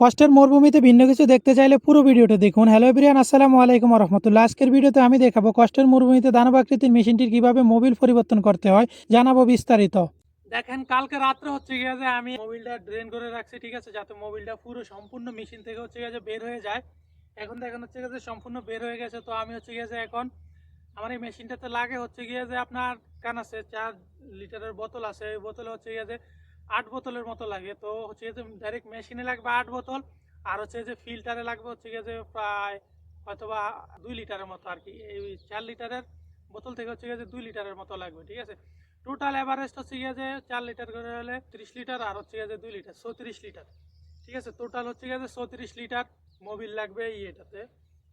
কষ্টের মরুভূমিতে ভিন্ন কিছু দেখতে চাইলে পুরো ভিডিওটা দেখুন। হ্যালো এভরিওয়ান, আসসালামু আলাইকুম ওয়া রাহমাতুল্লাহ। আজকের ভিডিওতে আমি দেখাবো কষ্টের মরুভূমিতে দানব আকৃতির মেশিনটির কিভাবে মোবিল পরিবর্তন করতে হয়, জানাবো বিস্তারিত। দেখেন, কালকে রাত্রে হচ্ছে গিয়ে যে আমি মোবিলটা ড্রেন করে রাখছি, ঠিক আছে, যাতে মোবিলটা পুরো সম্পূর্ণ মেশিন থেকে হচ্ছে গিয়ে যে বের হয়ে যায়। এখন দেখেন হচ্ছে গিয়ে যে সম্পূর্ণ বের হয়ে গেছে। তো আমি হচ্ছে গিয়ে যে এখন আমার এই মেশিনটাতে লাগে হচ্ছে গিয়ে যে আপনার কান আছে 4 লিটারের বোতল আছে, ওই বোতলে হচ্ছে গিয়ে যে 8 বোতলের মতো লাগে। তো হচ্ছে যে ডাইরেক্ট মেশিনে লাগবে 8 বোতল, আর হচ্ছে যে ফিল্টারে লাগবে হচ্ছে গিয়ে যে প্রায় হয়তোবা 2 লিটারের মতো আর কি। এই 4 লিটারের বোতল থেকে হচ্ছে গিয়ে যে 2 লিটারের মতো লাগবে, ঠিক আছে। টোটাল এভারেজ হচ্ছে গিয়ে যে 4 লিটার করে হলে 30 লিটার, আর হচ্ছে গিয়ে যে 2 লিটার 34 লিটার, ঠিক আছে। টোটাল হচ্ছে গিয়ে যে 34 লিটার মোবিল লাগবে এটাতে,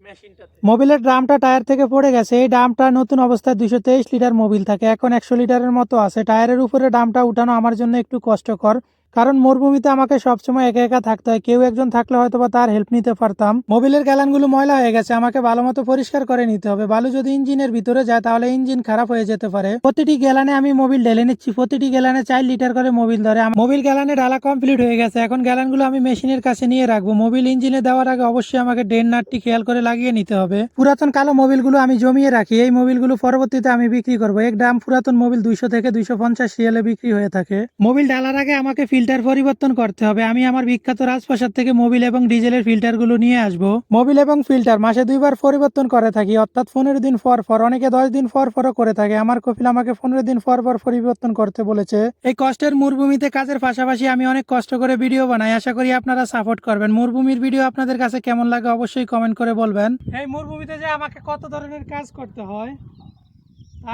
মেশিনটাতে। মোবিলের ড্রামটা টায়ার থেকে পড়ে গেছে। এই ড্রামটা নতুন অবস্থায় 223 লিটার মোবিল থাকে, এখন 100 লিটারের মতো আছে। টায়ারের উপরে ড্রামটা উঠানো আমার জন্য একটু কষ্টকর, কারণ মরুভূমিতে আমাকে সবসময় একা একা থাকতে হয়। কেউ একজন থাকলে হয়তো বা তার হেল্প নিতে পারতাম। মোবিলের গ্যালানগুলো ময়লা হয়ে গেছে, আমাকে ভালো মতো পরিষ্কার করে নিতে হবে। বালু যদি ইঞ্জিনের ভিতরে যায় তাহলে ইঞ্জিন খারাপ হয়ে যেতে পারে। প্রতিটি গ্যালানে আমি মোবিল ঢেলে নিচ্ছি। প্রতিটি গ্যালানে 4 লিটার করে মোবিল ধরে। মোবিল গ্যালানে ঢালা কমপ্লিট হয়ে গেছে। এখন গ্যালানগুলো আমি মেশিনের কাছে নিয়ে রাখবো। মোবিল ইঞ্জিনে দেওয়ার আগে অবশ্যই আমাকে ড্রেন নাটটি খেয়াল করে লাগিয়ে নিতে হবে। পুরাতন কালো মোবিলগুলো আমি জমিয়ে রাখি। এই মোবিলগুলো পরবর্তীতে আমি বিক্রি করবো। এক ড্রাম পুরাতন মোবিল 200 থেকে 250 রিয়ালে বিক্রি হয়ে থাকে। মোবিল ঢালার আগে আমাকে ফিল্টার পরিবর্তন করতে হবে। আমি আমার বিখ্যাত রাজপ্রাসাদ থেকে মোবিল এবং ডিজেলের ফিল্টারগুলো নিয়ে আসবো। মোবিল এবং ফিল্টার মাসে 2 বার পরিবর্তন করে থাকি, অর্থাৎ 15 দিন পর পর। অনেকে 10 দিন পর পরও করে থাকে। আমার কপিল আমাকে 15 দিন পর পর পরিবর্তন করতে বলেছে। এই কষ্টের মরুভূমিতে কাজের পাশাপাশি আমি অনেক কষ্ট করে ভিডিও বানাই। আশা করি আপনারা সাপোর্ট করবেন। মরুভূমির ভিডিও আপনাদের কাছে কেমন লাগে অবশ্যই কমেন্ট করে বলবেন। এই মরুভূমিতে যে আমাকে কত ধরনের কাজ করতে হয়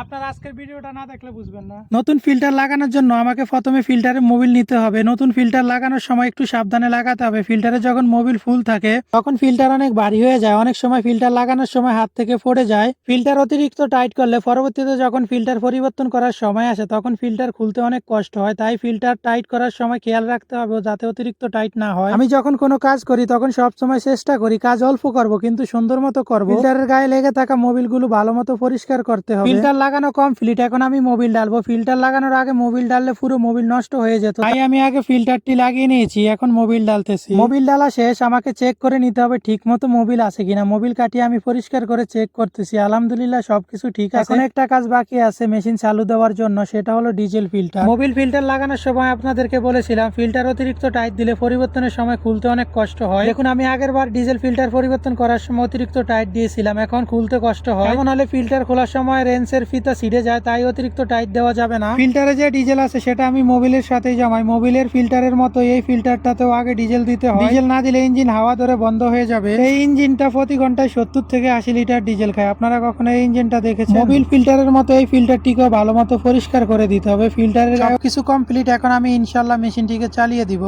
আপনারা আজকের ভিডিওটা না দেখলে বুঝবেন না। নতুন ফিল্টার লাগানোর জন্য আমাকে প্রথমে ফিল্টারে মোবিল নিতে হবে। নতুন ফিল্টার লাগানোর সময় একটু সাবধানে লাগাতে হবে। ফিল্টারে যখন মোবিল ফুল থাকে তখন ফিল্টার অনেক ভারী হয়ে যায়। অনেক সময় ফিল্টার লাগানোর সময় হাত থেকে পড়ে যায়। ফিল্টার অতিরিক্ত টাইট করলে পরবর্তীতে যখন ফিল্টার পরিবর্তন করার সময় আসে তখন ফিল্টার খুলতে অনেক কষ্ট হয়। তাই ফিল্টার টাইট করার সময় খেয়াল রাখতে হবে যাতে অতিরিক্ত টাইট না হয়। আমি যখন কোনো কাজ করি তখন সব সময় চেষ্টা করি কাজ অল্প করব কিন্তু সুন্দর মতো করব। ফিল্টারের গায়ে লেগে থাকা মোবিলগুলো ভালো মতো পরিষ্কার করতে হবে। ফিল্টার লাগানো কমপ্লিট, এখন আমি মোবিল ডালবো। ফিল্টার লাগানোর আগে মোবিল ডাললে পুরো মোবিল নষ্ট হয়ে যেত, তাই আমি আগে ফিল্টারটি লাগিয়ে নিয়েছি। এখন মোবিল ডালতেছি। মোবিল ডালা শেষ, আমাকে চেক করে নিতে হবে ঠিক মতো মোবিল আছে কিনা। মোবিল কাটিয়ে আমি পরিষ্কার করে চেক করতেছি। আলহামদুলিল্লাহ সবকিছু ঠিক আছে। এখন একটা কাজ বাকি আছে মেশিন চালু দেওয়ার জন্য, সেটা হলো ডিজেল ফিল্টার। মোবিল ফিল্টার লাগানোর সময় আপনাদেরকে বলেছিলাম ফিল্টার অতিরিক্ত টাইট দিলে পরিবর্তনের সময় খুলতে অনেক কষ্ট হয়। দেখুন, আমি আগের বার ডিজেল ফিল্টার পরিবর্তন করার সময় অতিরিক্ত টাইট দিয়েছিলাম, এখন খুলতে কষ্ট হয়। এমন হলে ফিল্টার খোলার সময় রেঞ্চের ফিতা ছিঁড়ে যায়, তাই অতিরিক্ত টাইট দেওয়া যাবে না। ফিল্টারে যে ডিজেল আছে সেটা আমি মোবিলের সাথেই জমাই। মোবিলের ফিল্টারের মতো এই ফিল্টারটাতেও আগে ডিজেল দিতে হয়। ডিজেল না দিলে ইঞ্জিন হাওয়া ধরে বন্ধ হয়ে যাবে। এই ইঞ্জিনটা প্রতি ঘন্টায় 70 থেকে 80 লিটার ডিজেল খায়। আপনারা কখনো এই ইঞ্জিনটা দেখেছেন? মোবিল ফিল্টারের মতো এই ফিল্টারটিকেও ভালো মতো পরিষ্কার করে দিতে হবে। ফিল্টারের কিছু কমপ্লিট, এখন আমি ইনশাল্লাহ মেশিনটিকে চালিয়ে দিব।